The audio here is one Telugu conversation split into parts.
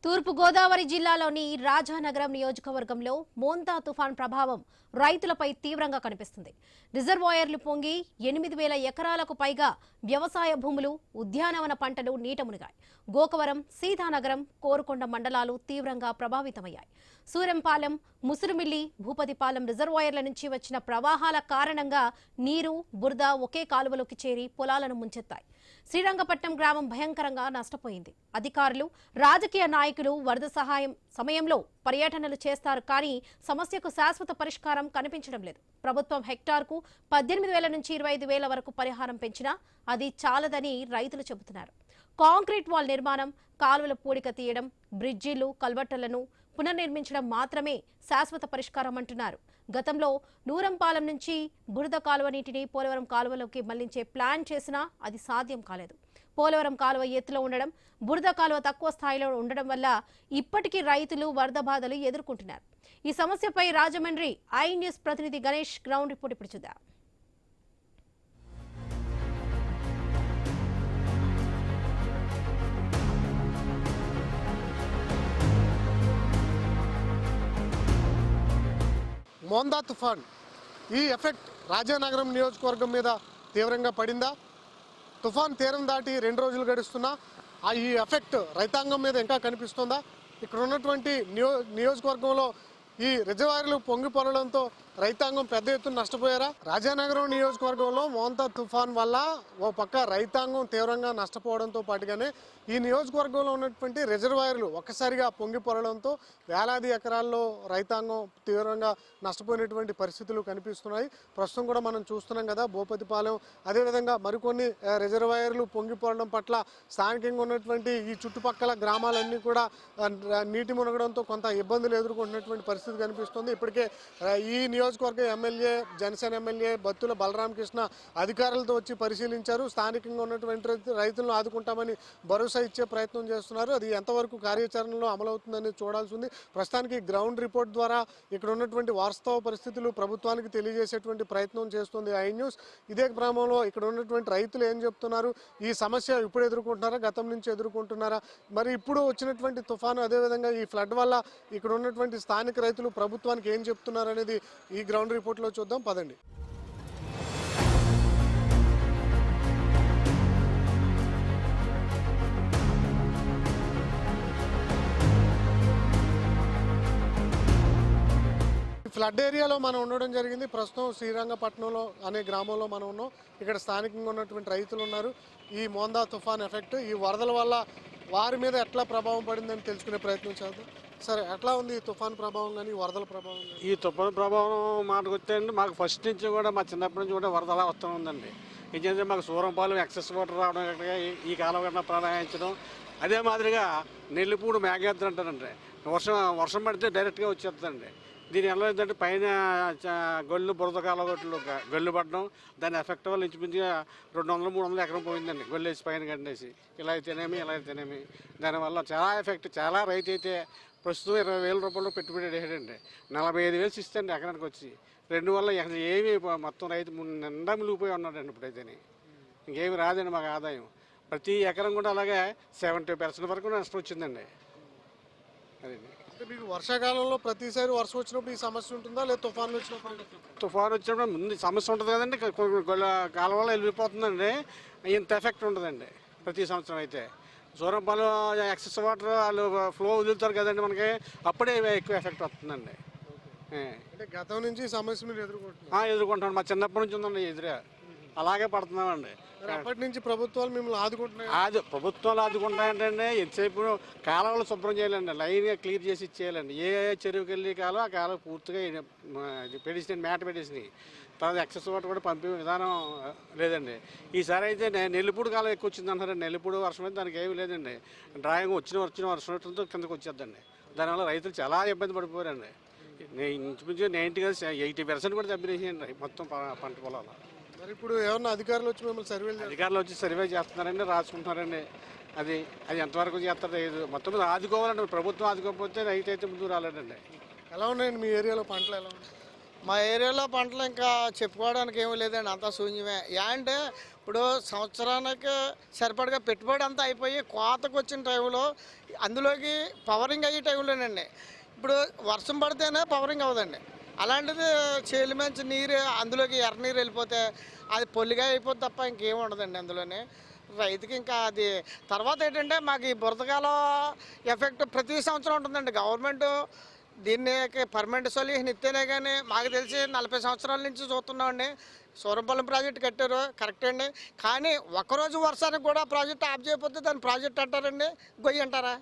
తూర్పు గోదావరి జిల్లాలోని రాజానగరం నియోజకవర్గంలో మోంతా తుఫాన్ ప్రభావం రైతులపై తీవ్రంగా కనిపిస్తుంది. రిజర్వాయర్లు పొంగి 8,000 ఎకరాలకు పైగా వ్యవసాయ భూములు, ఉద్యానవన పంటలు నీట మునిగాయి. గోకవరం, సీతానగరం, కోరుకొండ మండలాలు తీవ్రంగా ప్రభావితమయ్యాయి. సూరంపాలెం, ముసురుమిల్లి, భూపతిపాలెం రిజర్వాయర్ల నుంచి వచ్చిన ప్రవాహాల కారణంగా నీరు, బురద ఒకే కాలువలోకి చేరి పొలాలను ముంచెత్తాయి. శ్రీరంగపట్నం గ్రామం భయంకరంగా నష్టపోయింది. అధికారులు, రాజకీయ నాయకులు వరద సమయంలో పర్యటనలు చేస్తారు కానీ సమస్యకు శాశ్వత పరిష్కారం కనిపించడం లేదు. ప్రభుత్వం హెక్టార్కు 18,000 నుంచి 25,000 వరకు పరిహారం పెంచినా అది చాలదని రైతులు చెబుతున్నారు. కాంక్రీట్ వాల్ నిర్మాణం, కాలువల పూడిక తీయడం, బ్రిడ్జిలు, కల్వర్టులను పునర్నిర్మించడం మాత్రమే శాశ్వత పరిష్కారం అంటున్నారు. గతంలో నూరంపాలెం నుంచి బురద కాలువ నీటిని పోలవరం కాలువలోకి మళ్లించే ప్లాన్ చేసినా అది సాధ్యం కాలేదు. పోలవరం కాలువ ఎత్తులో ఉండడం, బురద కాలువ తక్కువ స్థాయిలో ఉండడం వల్ల ఇప్పటికీ రైతులు వరద బాధలు ఎదుర్కొంటున్నారు. ఈ సమస్యపై రాజమండ్రి ఐ న్యూస్ ప్రతినిధి గణేష్ గ్రౌండ్ రిపోర్ట్ ఇప్పుడు చూద్దాం. మోందా తుఫాన్ ఈ ఎఫెక్ట్ రాజానగరం నియోజకవర్గం మీద తీవ్రంగా పడిందా? తుఫాన్ తీరం దాటి 2 రోజులు గడుస్తున్నా ఈ ఎఫెక్ట్ రైతాంగం మీద ఇంకా కనిపిస్తుందా? ఇక్కడ ఉన్నటువంటి నియోజకవర్గంలో ఈ రిజర్వాయర్లు పొంగి పొరడంతో రైతాంగం పెద్ద ఎత్తున నష్టపోయారా? రాజానగరం నియోజకవర్గంలో మోంతా తుఫాన్ వల్ల ఓ పక్క రైతాంగం తీవ్రంగా నష్టపోవడంతో పాటుగానే ఈ నియోజకవర్గంలో ఉన్నటువంటి రిజర్వాయర్లు ఒక్కసారిగా పొంగి పొరడంతో వేలాది ఎకరాల్లో రైతాంగం తీవ్రంగా నష్టపోయినటువంటి పరిస్థితులు కనిపిస్తున్నాయి. ప్రస్తుతం కూడా మనం చూస్తున్నాం కదా, భూపతిపాలెం అదేవిధంగా మరికొన్ని రిజర్వాయర్లు పొంగి పొరడం పట్ల స్థానికంగా ఉన్నటువంటి ఈ చుట్టుపక్కల గ్రామాలన్నీ కూడా నీటి మునగడంతో కొంత ఇబ్బందులు ఎదుర్కొంటున్నటువంటి పరిస్థితి కనిపిస్తుంది. ఇప్పటికే ఈ నియోజకవర్గ ఎమ్మెల్యే, జనసేన ఎమ్మెల్యే బత్తుల బలరామకృష్ణ అధికారులతో వచ్చి పరిశీలించారు. స్థానికంగా ఉన్నటువంటి రైతులను ఆదుకుంటామని భరోసా ఇచ్చే ప్రయత్నం చేస్తున్నారు. అది ఎంతవరకు కార్యాచరణలో అమలవుతుందని చూడాల్సి ఉంది. ప్రస్తుతానికి గ్రౌండ్ రిపోర్ట్ ద్వారా ఇక్కడ ఉన్నటువంటి వాస్తవ పరిస్థితులు ప్రభుత్వానికి తెలియజేసేటువంటి ప్రయత్నం చేస్తుంది ఐ న్యూస్. ఇదే క్రమంలో ఇక్కడ ఉన్నటువంటి రైతులు ఏం చెప్తున్నారు, ఈ సమస్య ఇప్పుడు ఎదుర్కొంటున్నారా, గతం నుంచి ఎదుర్కొంటున్నారా, మరి ఇప్పుడు వచ్చినటువంటి తుఫాను అదేవిధంగా ఈ ఫ్లడ్ వల్ల ఇక్కడ ఉన్నటువంటి స్థానిక రైతులు ప్రభుత్వానికి ఏం చెప్తున్నారు అనేది ఈ గ్రౌండ్ రిపోర్ట్లో చూద్దాం, పదండి. ఫ్లడ్ ఏరియాలో మనం ఉండడం జరిగింది. ప్రస్తుతం శ్రీరంగపట్నంలో అనే గ్రామంలో మనం ఉన్నాం. ఇక్కడ స్థానికంగా ఉన్నటువంటి రైతులు ఉన్నారు. ఈ మోందా తుఫాన్ ఎఫెక్ట్, ఈ వరదల వల్ల వారి మీద ఎట్లా ప్రభావం పడిందని తెలుసుకునే ప్రయత్నం చేద్దాం. సరే, ఎట్లా ఉంది ఈ తుఫాన్ ప్రభావం కానీ వరదల ప్రభావం? ఈ తుఫాన్ ప్రభావం మాటకు వచ్చేయండి, మాకు ఫస్ట్ నుంచి కూడా మా చిన్నప్పటి నుంచి కూడా వరద అలా వస్తూ ఉందండి. ఏంటంటే మాకు సూరంపాలెం ఎక్సెస్ వాటర్ రావడం, ఈ కాలం కన్నా ప్రయాణించడం, అదే మాదిరిగా నెల్లిపూడి మేఘేద్ర అంటారండి. వర్షం పడితే డైరెక్ట్గా వచ్చేస్తుందండి. దీని ఎలా ఏంటంటే పైన గొల్లు బురద కాలగొట్లు గొల్లు పడడం, దాని ఎఫెక్ట్ వల్ల ఇంచుమించుగా 200-300 ఎకరం పోయిందండి. గొల్లు వేసి పైన కట్టేసి ఇలా అయితేనేమి దానివల్ల చాలా ఎఫెక్ట్. చాలా రైతు అయితే ప్రస్తుతం 20,000 రూపాయలు పెట్టుబడి వేసాడండి. 45,000 ఇస్తాండి ఎకరానికి వచ్చి. 2 వల్ల ఏమి మొత్తం రైతు నిండా మిలిగిపోయి ఉన్నాడండి. ఇప్పుడైతేనే ఇంకేమి రాదండి మాకు ఆదాయం. ప్రతి ఎకరం కూడా అలాగే 70% వరకు నష్టం వచ్చిందండి. అదండి. అంటే మీకు వర్షాకాలంలో ప్రతిసారి వర్షం వచ్చినప్పుడు ఈ సమస్య ఉంటుందా, లేదా తుఫాను వచ్చినప్పుడు? తుఫాను వచ్చినప్పుడు ముందు సమస్య ఉంటుంది కదండి. కాలువలో వెళ్ళిపోతుందండి, ఇంత ఎఫెక్ట్ ఉంటుందండి ప్రతి సంవత్సరం. అయితే సూరంపాలెం ఎక్సెస్ వాటర్ వాళ్ళు ఫ్లో వదులుతారు కదండి మనకి, అప్పుడే ఎక్కువ ఎఫెక్ట్ వస్తుందండి. అంటే గతం నుంచి సమస్య మీరు ఎదుర్కొంటాం. మా చిన్నప్పటి నుంచి ఉందండి ఎదురే, అలాగే పడుతున్నామండి. అప్పటి నుంచి ప్రభుత్వాలు మిమ్మల్ని ఆదుకుంటున్నాయి. ప్రభుత్వాలు ఆదుకుంటాయంటే ఎంతసేపు కాలువలు శుభ్రం చేయాలండి, లైన్గా క్లియర్ చేసి ఇచ్చేయాలండి. ఏ చెరువుకి వెళ్ళి కాలువ ఆ కాలువ పూర్తిగా పెట్టేసి మేట పెట్టేసినాయి. తర్వాత ఎక్సెస్ వాటర్ కూడా పంపే విధానం లేదండి. ఈసారి అయితే నెల్లిపూడి కాలం ఎక్కువ వచ్చింది అంటారండి. నెల్లిపూడి వర్షం అయితే దానికి ఏమీ లేదండి. డ్రాయింగ్ వచ్చిన వర్షంతో కిందకు వచ్చేద్దండి. దానివల్ల రైతులు చాలా ఇబ్బంది పడిపోయారండి. ఇంచుమించు 80% కూడా దెబ్బతీసేయండి మొత్తం పంట పొలాలు. మరి ఇప్పుడు ఏమన్నా అధికారులు వచ్చి మిమ్మల్ని సర్వే చేస్తున్నారండి, రాసుకుంటున్నారండి. అది ఎంతవరకు చేస్తారో లేదు. మొత్తం ఆదుకోవాలండి. ప్రభుత్వం ఆదుకోకపోతే రైతు అయితే ముందు రాలేదండి. ఎలా ఉన్నాయండి మీ ఏరియాలో పంటలు? ఎలా ఉన్నాయి? మా ఏరియాలో పంటలు ఇంకా చెప్పుకోవడానికి ఏమీ లేదండి, అంతా శూన్యమే. అంటే ఇప్పుడు సంవత్సరానికి సరిపడగా పెట్టుబడి అంతా అయిపోయి కోతకు వచ్చిన టైంలో అందులోకి పవరింగ్ అయ్యే టైంలోనండి ఇప్పుడు వర్షం పడితేనే పవరింగ్ అవ్వదండి. అలాంటిది చేలు మంచి నీరు అందులోకి ఎర్ర నీరు వెళ్ళిపోతే అది పొల్లిగా అయిపోతుంది తప్ప ఇంకేం ఉండదండి అందులోనే. రైతుకి ఇంకా అది తర్వాత ఏంటంటే మాకు ఈ బురదకాలం ఎఫెక్ట్ ప్రతి సంవత్సరం ఉంటుందండి. గవర్నమెంట్ దీన్ని పర్మనెంట్ సొల్యూషన్ ఇస్తేనే కానీ మాకు తెలిసి 40 సంవత్సరాల నుంచి చూస్తున్నామండి. సూరంపాలెం ప్రాజెక్ట్ కట్టారు కరెక్ట్ అండి, కానీ ఒక్కరోజు వర్షానికి కూడా ప్రాజెక్ట్ ఆఫ్ చేయకపోతే దాన్ని ప్రాజెక్ట్ అంటారండి, గొయ్యి అంటారా?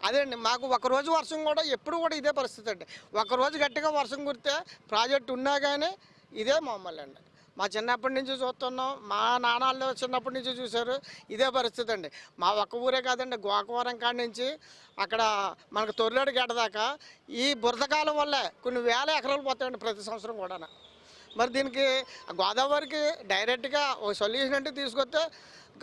అదే అండి, మాకు ఒకరోజు వర్షం కూడా ఎప్పుడు కూడా ఇదే పరిస్థితి అండి. ఒకరోజు గట్టిగా వర్షం కురితే ప్రాజెక్ట్ ఉన్నా కానీ ఇదే మామూలు అండి. మా చిన్నప్పటి నుంచి చూస్తున్నాం, మా నాన్నలు చిన్నప్పటి నుంచి చూశారు ఇదే పరిస్థితి అండి. మా ఒక్క ఊరే కాదండి, గోకవరం కాడి నుంచి అక్కడ మనకు తొర్రేడు గడ్డ దాకా ఈ బురదకాలం వల్లే కొన్ని వేల ఎకరాలు పోతాయండి ప్రతి సంవత్సరం కూడా. మరి దీనికి గోదావరికి డైరెక్ట్గా ఓ సొల్యూషన్ అంటే తీసుకొస్తే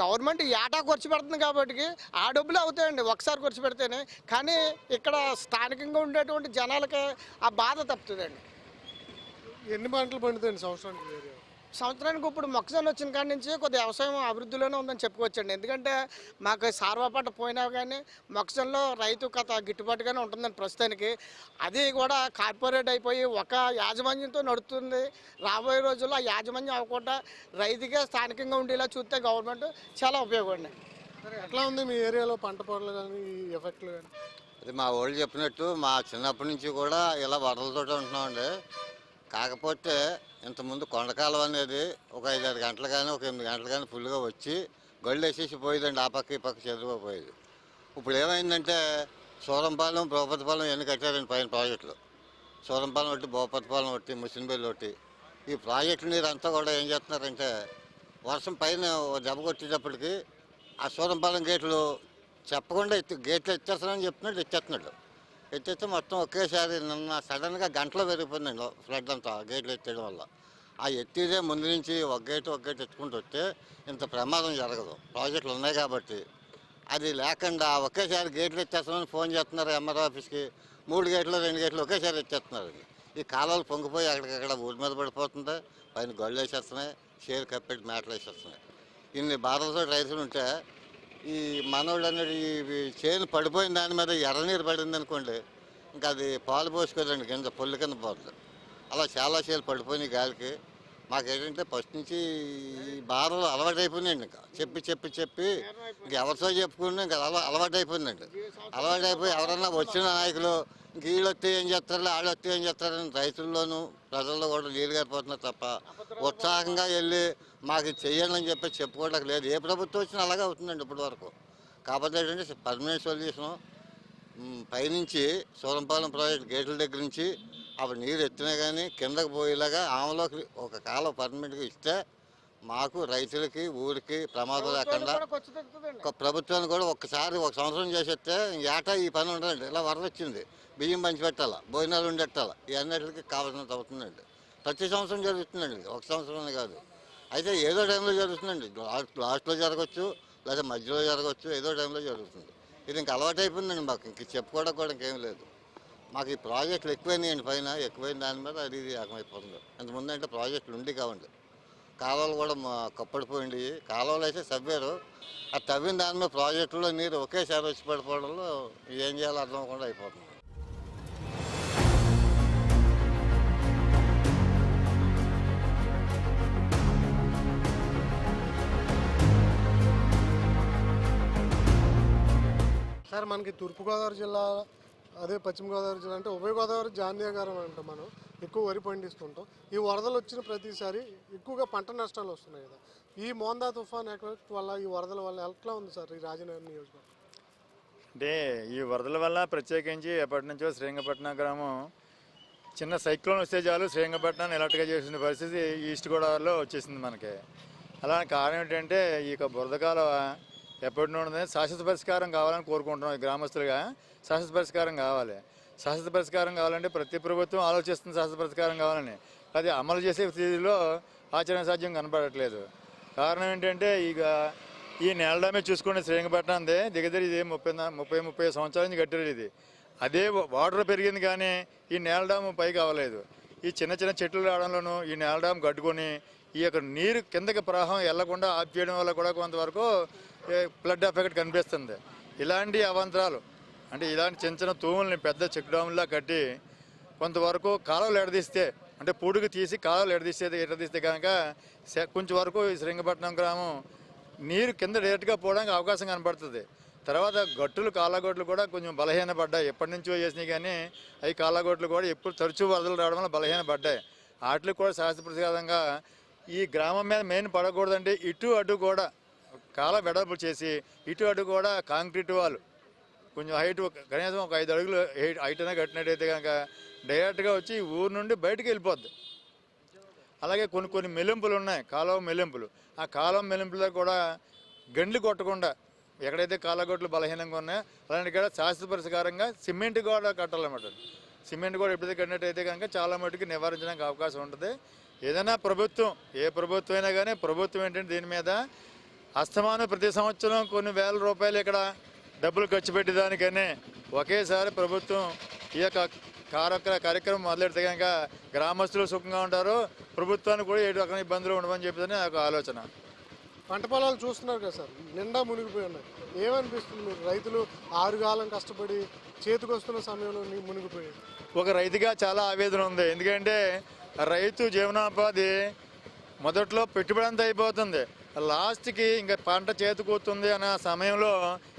గవర్నమెంట్ ఏటా ఖర్చు పెడుతుంది కాబట్టి ఆ డబ్బులు అవుతాయండి ఒకసారి ఖర్చు పెడితేనే, కానీ ఇక్కడ స్థానికంగా ఉండేటువంటి జనాలకి ఆ బాధ తప్పుతుందండి. ఎన్ని పంటలు పండుతాయండి సంవత్సరానికి ఏరియా? సంవత్సరానికి ఇప్పుడు మొక్కజొన్న వచ్చిన కాడి నుంచి కొద్ది వ్యవసాయం అభివృద్ధిలోనే ఉందని చెప్పుకోవచ్చండి. ఎందుకంటే మాకు సార్వా పంట పోయినా కానీ మొక్కజొన్నలో రైతు కథ గిట్టుబాటుగానే ఉంటుందండి ప్రస్తుతానికి. అది కూడా కార్పొరేట్ అయిపోయి ఒక యాజమాన్యంతో నడుస్తుంది. రాబోయే రోజుల్లో ఆ యాజమాన్యం అవ్వకుండా రైతుగా స్థానికంగా ఉండేలా చూస్తే గవర్నమెంట్ చాలా ఉపయోగపడి. సరే, ఎట్లా ఉంది మీ ఏరియాలో పంట పొరలు కానీ ఈ ఎఫెక్ట్లు కానీ? అది మా వాళ్ళు చెప్పినట్టు మా చిన్నప్పటి నుంచి కూడా ఇలా వరదలతో ఉంటున్నామండి. కాకపోతే ఇంతకుముందు కొండకాలం అనేది ఒక 5-6 గంటలు కానీ ఒక 8 గంటలు కానీ ఫుల్గా వచ్చి గళ్ళు వేసేసి పోయేదండి, ఆ పక్క ఈ పక్క చెదిరిపోయేది. ఇప్పుడు ఏమైందంటే సూరంపాలెం భూపతిపాలెం ఎన్ని కట్టారండి పైన ప్రాజెక్టులు. సూరంపాలెం ఒకటి, భూపతిపాలెం ఒకటి, ముసినబెల్లి ఒకటి. ఈ ప్రాజెక్టు నీరు అంతా కూడా ఏం చేస్తున్నారంటే వర్షం పైన దెబ్బ కొట్టేటప్పటికి ఆ సూరంపాలెం గేట్లు చెప్పకుండా గేట్లు ఎత్తేస్తానని చెప్తున్నాడు, ఎత్తేస్తే మొత్తం ఒకేసారి నిన్న సడన్గా గంటలో పెరిగిపోయిందండి ఫ్లడ్ అంతా గేట్లు ఎత్తేయడం వల్ల. ఆ ఎత్తిదే ముందు నుంచి ఒక గేటు ఎత్తుకుంటూ వస్తే ఇంత ప్రమాదం జరగదు, ప్రాజెక్టులు ఉన్నాయి కాబట్టి. అది లేకుండా ఒకేసారి గేట్లు ఎత్తేస్తామని ఫోన్ చేస్తున్నారు ఎంఆర్ఓ ఆఫీస్కి. 3 గేట్లు 2 గేట్లు ఒకేసారి ఎత్తేస్తున్నారు. ఈ కాలువలు పొంగిపోయి అక్కడికక్కడ ఊరి మీద పడిపోతుంది, పైన గళ్ళు వేసేస్తున్నాయి, షేర్ కప్పెట్టి మేటలు వేసేస్తున్నాయి. ఇన్ని బాధలతో రైతులు ఉంటే ఈ మనోడు అనేది ఈ చేను పడిపోయిన దాని మీద ఎర్రనీరు పడింది అనుకోండి, ఇంకా అది పాలు పోసుకోదండి, కింద పొల్లు కింద పోతుంది. అలా చాలా చేలు పడిపోయినాయి గాలికి. మాకేంటంటే ఫస్ట్ నుంచి ఈ బాధలు అలవాటైపోయినాయండి. ఇంకా చెప్పి ఇంక ఎవరితో చెప్పుకున్నా ఇంకా అలవాటైపోయిందండి. అలవాటైపోయి ఎవరన్నా వచ్చిన నాయకులు ఇంక వీళ్ళు వస్తే ఏం చేస్తారు, వాళ్ళు వస్తే ఏం చేస్తారని రైతుల్లోనూ ప్రజల్లో కూడా నీళ్ళు గారిపోతున్నారు తప్ప ఉత్సాహంగా వెళ్ళి మాకు చెయ్యండి అని చెప్పి చెప్పుకోవడానికి లేదు. ఏ ప్రభుత్వం వచ్చినా అలాగే అవుతుందండి ఇప్పటి వరకు. కాకపోతే ఏంటంటే పర్మనెంట్ సొల్యూషను పైనుంచి సూరంపాలెం ప్రాజెక్ట్ గేట్ల దగ్గర నుంచి అప్పుడు నీరు ఎత్తినా కానీ కిందకు పోయేలాగా ఆమెలోకి ఒక కాలం పర్మనెంట్గా ఇస్తే మాకు రైతులకి ఊరికి ప్రమాదం లేకుండా ప్రభుత్వాన్ని కూడా ఒక సంవత్సరం చేసేస్తే ఏటా ఈ పని ఉండదండి. ఇలా వరద వచ్చింది, బియ్యం పంచి పెట్టాలా, భోజనాలు ఉండెట్టాలా, ఈ అన్నిటికీ కావాల్సినంత అవుతుందండి. ప్రతి సంవత్సరం జరుగుతుందండి, ఒక సంవత్సరం కాదు. అయితే ఏదో టైంలో జరుగుతుందండి, లాస్ట్లో జరగవచ్చు లేదా మధ్యలో జరగవచ్చు, ఏదో టైంలో జరుగుతుంది. ఇది ఇంకా అలవాటు అయిపోయిందండి మాకు, ఇంక చెప్పుకోవడం కూడా ఇంకేం లేదు. మాకు ఈ ప్రాజెక్టులు ఎక్కువైనాయండి, పైన ఎక్కువైన దాని మీద అది ఏకమైపోతుంది. అంతకుముందు అంటే ప్రాజెక్టులు ఉండి కావండి, కాలువలు కూడా కప్పడిపోయింది. కాలువలు అయితే తవ్వారు, ఆ తవ్విన దాని మీద ప్రాజెక్టులో నీరు ఒకేసారి వచ్చి పడిపోవడంలో ఏం చేయాలో అర్థం అవ్వకుండా అయిపోతుంది. సార్, మనకి తూర్పుగోదావరి జిల్లా అదే పశ్చిమ గోదావరి జిల్లా అంటే ఉభయ గోదావరి జాంతీయగారం అంటాం, మనం ఎక్కువ వరి పండిస్తుంటాం. ఈ వరదలు వచ్చిన ప్రతిసారి ఎక్కువగా పంట నష్టాలు వస్తున్నాయి కదా. ఈ మోందా తుఫాన్ ఎఫెక్ట్ వల్ల, ఈ వరదల వల్ల ఎట్లా ఉంది సార్ ఈ రాజనగరం నియోజకవర్గం? అంటే ఈ వరదల వల్ల ప్రత్యేకించి ఎప్పటి నుంచో శ్రీరంగపట్నం గ్రామం చిన్న సైక్లోన్ వస్తే చాలు శ్రీరంగపట్నాన్ని ఎలర్ట్గా చేసిన పరిస్థితి ఈస్ట్ గోదావరిలో వచ్చేసింది మనకి. అలా కారణం ఏంటంటే ఈ బురద కాలువ ఎప్పటి నుండి శాశ్వత పరిష్కారం కావాలని కోరుకుంటున్నాం. గ్రామస్తులుగా శాశ్వత పరిష్కారం కావాలి. శాశ్వత పరిష్కారం కావాలంటే ప్రతి ప్రభుత్వం ఆలోచిస్తుంది శాశ్వత పరిష్కారం కావాలని, అది అమలు చేసే స్థితిలో ఆచరణ సాధ్యం కనపడట్లేదు. కారణం ఏంటంటే ఈ నేల డ్యామే చూసుకుంటే శ్రీరంగపట్నందే దగ్గర ఇది 30 సంవత్సరాల నుంచి కట్టారు. ఇది అదే వాటర్ పెరిగింది కానీ ఈ నేల డ్యాము పైకి అవ్వలేదు. ఈ చిన్న చిన్న చెట్లు రావడంలోనూ ఈ నేల డ్యామ్ కట్టుకొని ఈ యొక్క నీరు కిందకి ప్రవాహం వెళ్లకుండా ఆఫ్ చేయడం వల్ల కూడా కొంతవరకు ఫ్లడ్ ఎఫెక్ట్ కనిపిస్తుంది. ఇలాంటి అవాంతరాలు అంటే ఇలాంటి చిన్న చిన్న తూముల్ని పెద్ద చెక్ డ్యాముల్లా కట్టి కొంతవరకు కాలువలు ఎడదీస్తే అంటే పూడికి తీసి కాలువలు ఎడదీస్తే కనుక కొంచెం వరకు ఈ శ్రీరంగపట్నం గ్రామం నీరు కింద డైరెక్ట్గా పోవడానికి అవకాశం కనపడుతుంది. తర్వాత కాళ్ళగొట్లు కూడా కొంచెం బలహీనపడ్డాయి. ఎప్పటి నుంచో చేసినాయి కానీ అవి కాళ్ళగొట్లు కూడా ఎప్పుడు తరచూ వరదలు రావడం వల్ల బలహీనపడ్డాయి. వాటికి కూడా శాస్త్రప్రకారంగా ఈ గ్రామం మీద మెయిన్ పడకూడదంటే ఇటు అటు కూడా కాల వెడల్పు చేసి ఇటు అటు కూడా కాంక్రీట్ వాళ్ళు కొంచెం హైట్ కనీసం ఒక 5 అడుగులు హైట్ అయినా కట్టినట్టయితే కనుక డైరెక్ట్గా వచ్చి ఊరు నుండి బయటకు వెళ్ళిపోద్ది. అలాగే కొన్ని మెలింపులు ఉన్నాయి, కాలువ మెలింపులు. ఆ కాలువ మెలింపులో కూడా గండ్లు కొట్టకుండా ఎక్కడైతే కాళ్ళగొట్లు బలహీనంగా ఉన్నాయో అలాంటి కూడా శాస్త్రప్రకారంగా సిమెంట్ కూడా కట్టాలన్నమాట. సిమెంట్ కూడా ఎప్పుడైతే కట్టినట్టయితే కనుక చాలా మటుకు నివారించడానికి అవకాశం ఉంటుంది. ఏదైనా ప్రభుత్వం ఏ ప్రభుత్వం అయినా కానీ ప్రభుత్వం ఏంటంటే దీని మీద అస్తమానం ప్రతి సంవత్సరం కొన్ని వేల రూపాయలు ఇక్కడ డబ్బులు ఖర్చు పెట్టేదానికనే ఒకేసారి ప్రభుత్వం ఈ యొక్క కార్యక్రమం మొదలెడితే కనుక గ్రామస్తులు సుఖంగా ఉంటారు, ప్రభుత్వానికి కూడా ఏ రకమైన ఇబ్బందులు ఉండవని చెప్పేదని నాకు ఆలోచన. పంట పొలాలు చూస్తున్నారు కదా సార్, నిండా మునిగిపోయి ఉన్నాయి. ఏమనిపిస్తుంది మీరు రైతులు 6 కాలం కష్టపడి చేతికొస్తున్న సమయంలో మునిగిపోయాయి? ఒక రైతుగా చాలా ఆవేదన ఉంది. ఎందుకంటే రైతు జీవనోపాధి మొదట్లో పెట్టుబడి అంతా అయిపోతుంది, లాస్ట్కి ఇంకా పంట చేతికొస్తుంది అన్న సమయంలో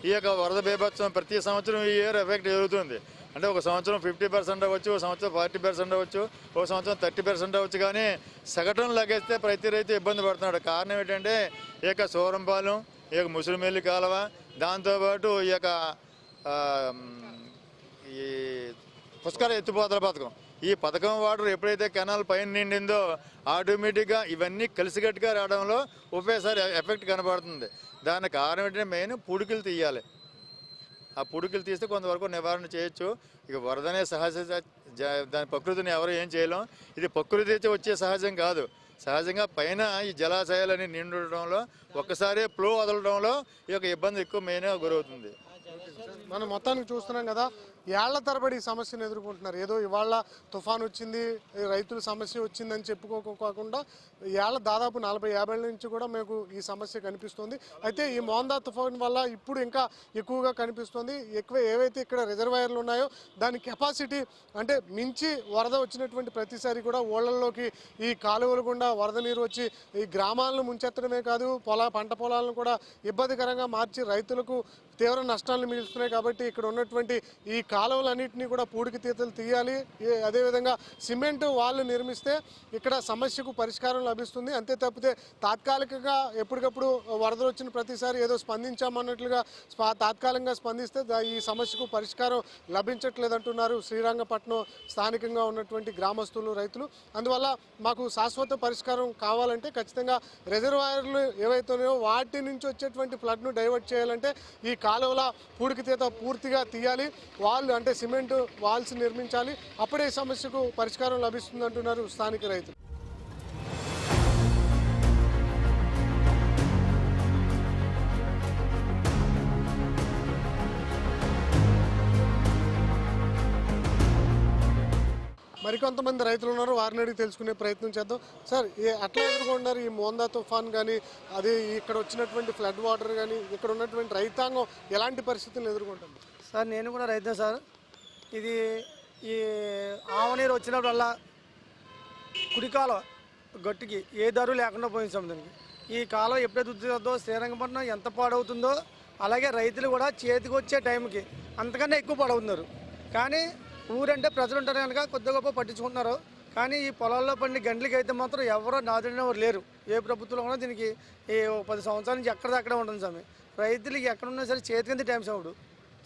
ఈ యొక్క వరద బీభత్సం ప్రతి సంవత్సరం ఈ ఇయర్ ఎఫెక్ట్ జరుగుతుంది. అంటే ఒక సంవత్సరం 50% అవ్వచ్చు, ఒక సంవత్సరం 40% అవ్వచ్చు, ఒక సంవత్సరం 30% అవ్వచ్చు. కానీ సగటును లగేస్తే ప్రతి రైతు ఇబ్బంది పడుతున్నాడు. కారణం ఏంటంటే ఈ యొక్క సూరంపాలెం, ఈ యొక్క ముసురుమెల్లి కాలువ, దాంతోపాటు ఈ యొక్క ఈ పుష్కర ఎత్తిపోతల పథకం. ఈ పథకం వాటర్ ఎప్పుడైతే కెనాల్ పైన నిండిందో ఆటోమేటిక్గా ఇవన్నీ కలిసికట్టుగా రావడంలో ఒకేసారి ఎఫెక్ట్ కనబడుతుంది. దానికి కారణం ఏంటంటే మెయిన్ పుడుకులు తీయాలి. ఆ పుడుకులు తీస్తే కొంతవరకు నివారణ చేయొచ్చు. ఇక వరదనే సహజ దాని ప్రకృతిని ఎవరు ఏం చేయలేం. ఇది ప్రకృతి అయితే వచ్చే సహజం కాదు. సహజంగా పైన ఈ జలాశయాలని నిండడంలో ఒక్కసారి ఫ్లో వదలడంలో ఈ యొక్క ఇబ్బంది ఎక్కువ మెయిన్గా గురవుతుంది. మనం మొత్తానికి చూస్తున్నాం కదా, ఏళ్ల తరబడి ఈ సమస్యను ఎదుర్కొంటున్నారు. ఏదో ఇవాళ తుఫాన్ వచ్చింది, రైతుల సమస్య వచ్చిందని చెప్పుకోకుండా దాదాపు 40-50 నుంచి కూడా మీకు ఈ సమస్య కనిపిస్తుంది. అయితే ఈ మోందా తుఫాన్ వల్ల ఇప్పుడు ఇంకా ఎక్కువగా కనిపిస్తుంది. ఏవైతే ఇక్కడ రిజర్వాయర్లు ఉన్నాయో దాని కెపాసిటీ అంటే మించి వరద వచ్చినటువంటి ప్రతిసారి కూడా ఊళ్ళల్లోకి ఈ కాలువలు గుండా వరద నీరు వచ్చి ఈ గ్రామాలను ముంచెత్తడమే కాదు, పంట పొలాలను కూడా ఇబ్బందికరంగా మార్చి రైతులకు తీవ్ర నష్టాలను మిగులుస్తున్నాయి. కాబట్టి ఇక్కడ ఉన్నటువంటి ఈ కాలువలన్నింటినీ కూడా పూడికి తీతలు తీయాలి. అదేవిధంగా సిమెంట్ వాళ్ళు నిర్మిస్తే ఇక్కడ సమస్యకు పరిష్కారం లభిస్తుంది. అంతే తప్పితే తాత్కాలికంగా ఎప్పటికప్పుడు వరదలు వచ్చిన ప్రతిసారి ఏదో స్పందించామన్నట్లుగా తాత్కాలికంగా స్పందిస్తే ఈ సమస్యకు పరిష్కారం లభించట్లేదంటున్నారు శ్రీరంగపట్నం స్థానికంగా ఉన్నటువంటి గ్రామస్తులు, రైతులు. అందువల్ల మాకు శాశ్వత పరిష్కారం కావాలంటే ఖచ్చితంగా రిజర్వాయర్లు ఏవైతున్నాయో వాటి నుంచి వచ్చేటువంటి ఫ్లడ్ను డైవర్ట్ చేయాలంటే ఈ కాలువల పూడికి తీత పూర్తిగా తీయాలి. వాళ్ళు అంటే సిమెంట్ వాల్స్ నిర్మించాలి. అప్పుడే ఈ సమస్యకు పరిష్కారం లభిస్తుంది అంటున్నారు స్థానిక రైతులు. మరికొంతమంది రైతులు ఉన్నారు, వారిని అడిగి తెలుసుకునే ప్రయత్నం చేద్దాం. సార్, ఎట్లా ఎదుర్కొంటున్నారు ఈ మోందా తుఫాన్ కానీ అది ఇక్కడ వచ్చినటువంటి ఫ్లడ్ వాటర్ కానీ ఇక్కడ ఉన్నటువంటి రైతాంగం ఎలాంటి పరిస్థితులను ఎదుర్కొంటుంది? సార్, నేను కూడా రైతే సార్. ఇది ఈ ఆవనీరు వచ్చినప్పుడల్లా కుడికాలం గట్టుకి ఏ దారు లేకుండా పోయింది సార్. దానికి ఈ కాలం ఎప్పుడైతే ఉద్యోగంతో శ్రీరంగపట్నం ఎంత పాడవుతుందో అలాగే రైతులు కూడా చేతికి వచ్చే టైంకి అంతకన్నా ఎక్కువ పాడవుతున్నారు. కానీ ఊరంటే ప్రజలు ఉంటారు కనుక కొద్ది గొప్ప పట్టించుకుంటున్నారు. కానీ ఈ పొలాల్లో పండి గంటలకి అయితే మాత్రం ఎవరో నాదుడినవారు లేరు. ఏ ప్రభుత్వంలో కూడా దీనికి ఈ 10 సంవత్సరాల నుంచి ఎక్కడిదక్కడే ఉంటుంది స్వామి. రైతులకి ఎక్కడున్నా సరే చేతికంది టైం సార్.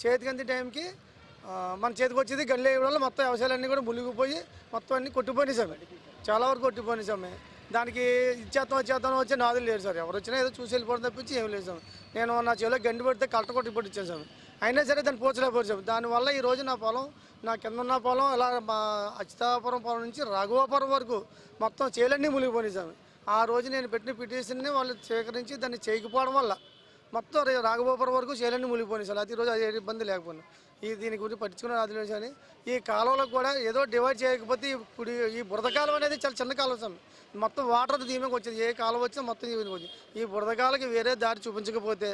చేతికంది టైంకి మన చేతికి వచ్చేది గంటలు వేయడం వల్ల మొత్తం వ్యవసాయాలన్నీ కూడా మునిగిపోయి మొత్తం అన్నీ కొట్టిపోయినాయి సార్. చాలా వరకు కొట్టిపోయినాయి సార్. దానికి ఇచ్చేస్తాం వచ్చే నాదులు లేరు సార్. ఎవరు వచ్చినా ఏదో చూసి వెళ్ళిపోవడం తప్పించి ఏం లేదు సార్. నేను నా చెవిలో గండి పడితే కలట కొట్టి పట్టించాను సార్. అయినా సరే దాన్ని పోచలేకపోయారు సార్. దానివల్ల ఈరోజు నా పొలం, నా కింద ఉన్న పొలం ఇలా మా అచ్యుతాపురం పొలం నుంచి రాఘవాపురం వరకు మొత్తం చేలన్నీ మునిగిపోయినాయి సార్. ఆ రోజు నేను పెట్టిన పిటిషన్ని వాళ్ళు సేకరించి దాన్ని చేయకపోవడం వల్ల మొత్తం రాఘవాపురం వరకు చేలన్నీ మునిగిపోయినాయి సార్. అది ఈరోజు అదే ఇబ్బంది లేకపోయినా దీని గురించి పట్టించుకునే రాజులు కానీ ఈ కాలువలకు కూడా ఏదో డివైడ్ చేయకపోతే ఇప్పుడు ఈ బురద కాలువ అనేది చాలా చిన్న కాలువ స్వామి. మొత్తం వాటర్ అంతా దీనికి వచ్చేది, ఏ కాలువ వచ్చినా మొత్తం దీనికి వచ్చింది. ఈ బురద కాలువకి వేరే దారి చూపించకపోతే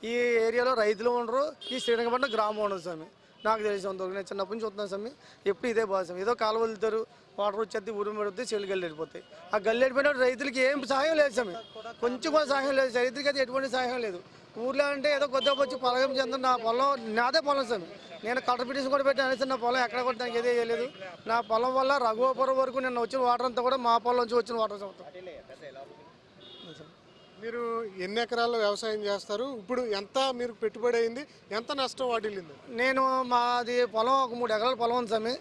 ఈ ఏరియాలో రైతులు ఉండరు, ఈ శ్రీరంగపట్నం గ్రామం ఉండదు స్వామి. నాకు తెలిసినంతవరకు నేను చిన్నప్పటి నుంచి చూస్తున్నాను స్వామి, ఎప్పుడు ఇదే బాధ స్వామి. ఏదో కాలువ వెళ్తారు, వాటర్ వచ్చేది, ఉరుము పెడితే చెల్లి గల్లి వెళ్ళిపోతాయి. ఆ గల్లి వెళ్ళిపోయినప్పుడు రైతులకి ఏం సహాయం లేదు స్వామి, కొంచెం కూడా సహాయం లేదు. రైతులకి అయితే ఎటువంటి సహాయం లేదు. ఊర్లో అంటే ఏదో కొద్దిగా వచ్చి పొలం చెందిన నా పొలం నాదే పొలం స్వామి. నేను కలెక్టర్ పిటిషన్ కూడా పెట్టి అనేసి నా పొలం ఎక్కడ కూడా దానికి ఏదే చేయలేదు. నా పొలం వల్ల రఘువపురం వరకు నిన్న వచ్చిన వాటర్ అంతా కూడా మా పొలం నుంచి వచ్చిన వాటర్ సంవత్సరం. మీరు ఎన్ని ఎకరాల్లో వ్యవసాయం చేస్తారు? ఇప్పుడు ఎంత మీరు పెట్టుబడి అయింది, ఎంత నష్టం వాటిల్లింది? నేను మాది పొలం ఒక 3 ఎకరాల పొలం ఉంది స్వామి.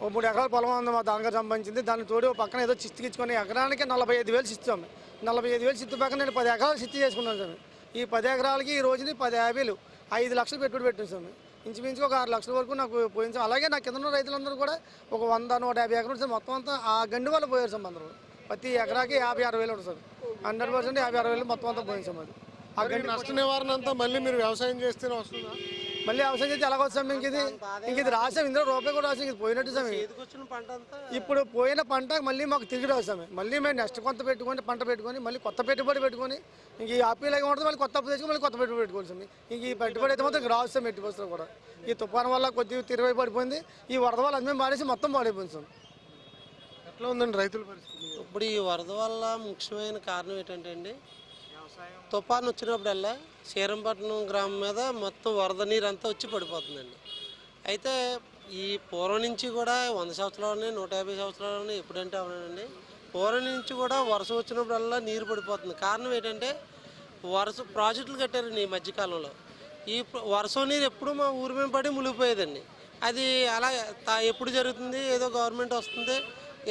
ఒక 3 ఎకరాల పొలం ఉంది మా దానికి సంబంధించింది. దాన్ని తోడు పక్కన ఏదో చిత్తుకిచ్చుకొని ఎకరానికి 45,000 ఇస్తాము. 45,000 చిత్తు పక్కన నేను 10 ఎకరాలు చిత్తు చేసుకున్నాను స్వామి. ఈ 10 ఎకరాలకి ఈ రోజుని 10,50,000 5 లక్షలు పెట్టుబడి పెట్టాను స్వామి. ఇంచుమించు ఒక 6 లక్షల వరకు నాకు పోయింది. అలాగే నా కింద ఉన్న రైతులందరూ కూడా ఒక 100-150 ఎకరాలు మొత్తం అంతా ఆ గండి వల్ల పోయారు స్వామి. అందరూ ప్రతి ఎకరాకి 50-60,000 ఉంటుంది సార్. 100% 50-60,000 మొత్తం అంతా పోయింది సార్. అది ఆ గండి నష్ట నివారణ అంతా మళ్ళీ మీరు వ్యవసాయం చేస్తేనే వస్తుందా? మళ్ళీ వ్యవసాయం చేస్తే ఎలాగ వస్తాం? ఇంక ఇది రాసాం, ఇందులో రూపాయి కూడా రాసాం. ఇది పోయినట్టు సార్. ఇప్పుడు పోయిన పంట మళ్ళీ మాకు తిరిగి రాసాము. మళ్ళీ మేము నెక్స్ట్ కొంత పెట్టుకొని పంట పెట్టుకొని మళ్ళీ కొత్త పెట్టుబడి పెట్టుకొని ఇంక ఈ ఆపీలాగా ఉంటుంది. మళ్ళీ కొత్త అప్పు తెచ్చుకొని మళ్ళీ కొత్త పెట్టుబడి పెట్టుకోవాలి సార్. ఇంక ఈ పెట్టుబడి అయితే మాత్రం రాస్తాం ఎట్టి వస్తారు కూడా. ఈ తుఫాను వల్ల కొద్దిగా తిరువై పడిపోయింది, ఈ వరద వల్ల అన్నీ మారేసి మొత్తం పాడైపోయింది సార్. ఎట్లా ఉందండి రైతుల పరిస్థితి? ఇప్పుడు ఈ వరద వల్ల ముఖ్యమైన కారణం ఏంటంటే అండి, తుఫాను వచ్చినప్పుడల్లా శ్రీరంగపట్నం గ్రామం మీద మొత్తం వరద నీరు అంతా వచ్చి పడిపోతుందండి. అయితే ఈ పూర్వం నుంచి కూడా 100 సంవత్సరాలని 150 సంవత్సరాలని ఎప్పుడంటే అవునండి, పూర్వం నుంచి కూడా వర్షం వచ్చినప్పుడల్లా నీరు పడిపోతుంది. కారణం ఏంటంటే ప్రాజెక్టులు కట్టారండి ఈ మధ్యకాలంలో. ఈ వర్షం నీరు ఎప్పుడు మా ఊరి మీద పడి మునిగిపోయేదండి. అది అలా ఎప్పుడు జరుగుతుంది, ఏదో గవర్నమెంట్ వస్తుంది,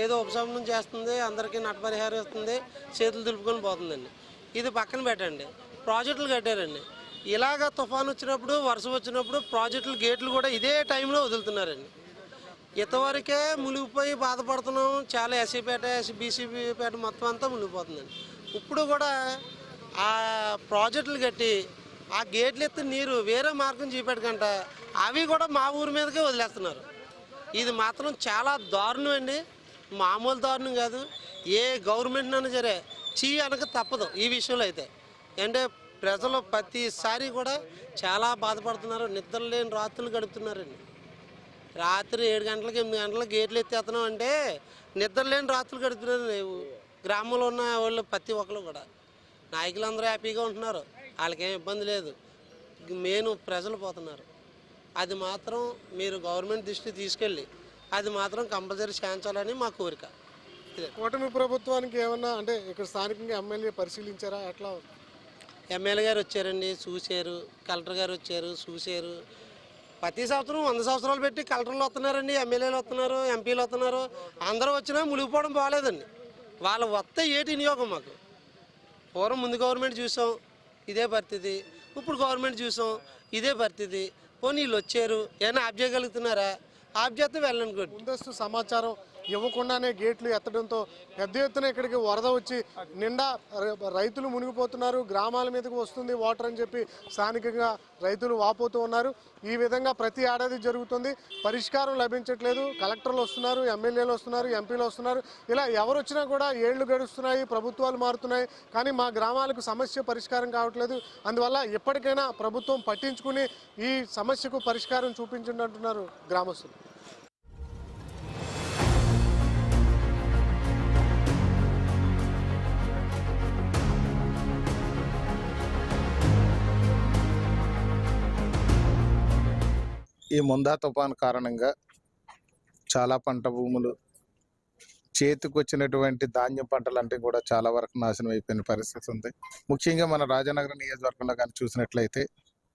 ఏదో ఉపశమనం చేస్తుంది, అందరికీ నష్టపరిహారం ఇస్తుంది, చేతులు దులుపుకొని పోతుందండి. ఇది పక్కన పెట్టండి, ప్రాజెక్టులు కట్టారండి. ఇలాగ తుఫాను వచ్చినప్పుడు వర్షం వచ్చినప్పుడు ప్రాజెక్టులు గేట్లు కూడా ఇదే టైంలో వదులుతున్నారండి. ఇంతవరకే మునిగిపోయి బాధపడుతున్నాం. చాలా ఎస్సీపేట బీసీపేట మొత్తం అంతా మునిగిపోతుందండి. ఇప్పుడు కూడా ఆ ప్రాజెక్టులు కట్టి ఆ గేట్లు ఎత్తి నీరు వేరే మార్గం చూపెట్టకంట అవి కూడా మా ఊరి మీదకే వదిలేస్తున్నారు. ఇది మాత్రం చాలా దారుణం అండి, మామూలు దారుణం కాదు. ఏ గవర్నమెంట్ అయినా సరే అనక తప్పదు ఈ విషయంలో. అయితే అంటే ప్రజలు ప్రతిసారి కూడా చాలా బాధపడుతున్నారు. నిద్ర లేని రాత్రులు గడుపుతున్నారండి. రాత్రి 7 గంటలకు 8 గంటలకు గేట్లు ఎత్తేస్తున్నాం అంటే నిద్ర లేని రాత్రులు గడుపుతున్నారు గ్రామంలో ఉన్న వాళ్ళు. ప్రతి ఒక్కరు కూడా నాయకులందరూ హ్యాపీగా ఉంటున్నారు, వాళ్ళకేం ఇబ్బంది లేదు. మెయిన్ ప్రజలు పోతున్నారు. అది మాత్రం మీరు గవర్నమెంట్ దృష్టి తీసుకెళ్ళి అది మాత్రం కంపల్సరీ చేయించాలని మా కోరిక. కూటమి ప్రభుత్వానికి ఏమన్నా అంటే ఇక్కడ స్థానికంగా ఎమ్మెల్యే పరిశీలించారా? ఎట్లా? ఎమ్మెల్యే గారు వచ్చారండి, చూశారు. కలెక్టర్ గారు వచ్చారు, చూశారు. ప్రతి సంవత్సరం 100 సంవత్సరాలు పెట్టి కలెక్టర్లు వస్తున్నారండి, ఎమ్మెల్యేలు వస్తున్నారు, ఎంపీలు వస్తున్నారు. అందరూ వచ్చినా మునిగిపోవడం బాగాలేదండి. వాళ్ళు వస్తే ఏటి వినియోగం మాకు. పూర్వం ముందు గవర్నమెంట్ చూసాం ఇదే పరిస్థితి, ఇప్పుడు గవర్నమెంట్ చూసాం ఇదే పరిస్థితి. పోనీ వీళ్ళు వచ్చారు, ఏమైనా ఆప్ చేయగలుగుతున్నారా? ఆప్ చేస్తే వెళ్ళనుకోండి. ముందస్తు సమాచారం ఇవ్వకుండానే గేట్లు ఎత్తడంతో పెద్ద ఎత్తున ఇక్కడికి వరద వచ్చి నిండా రైతులు మునిగిపోతున్నారు. గ్రామాల మీదకి వస్తుంది వాటర్ అని చెప్పి స్థానికంగా రైతులు వాపోతూ ఉన్నారు. ఈ విధంగా ప్రతి ఏడాది జరుగుతుంది, పరిష్కారం లభించట్లేదు. కలెక్టర్లు వస్తున్నారు, ఎమ్మెల్యేలు వస్తున్నారు, ఎంపీలు వస్తున్నారు. ఇలా ఎవరు వచ్చినా కూడా ఏళ్లు గడుస్తున్నాయి, ప్రభుత్వాలు మారుతున్నాయి, కానీ మా గ్రామాలకు సమస్య పరిష్కారం కావట్లేదు. అందువల్ల ఎప్పటికైనా ప్రభుత్వం పట్టించుకుని ఈ సమస్యకు పరిష్కారం చూపించండి అంటున్నారు గ్రామస్తులు. ఈ మొందా తుఫాను కారణంగా చాలా పంట భూములు, చేతికొచ్చినటువంటి ధాన్యం పంటలంటే కూడా చాలా వరకు నాశనం అయిపోయిన పరిస్థితి ఉంది. ముఖ్యంగా మన రాజానగరం నియోజకవర్గంలో కానీ చూసినట్లయితే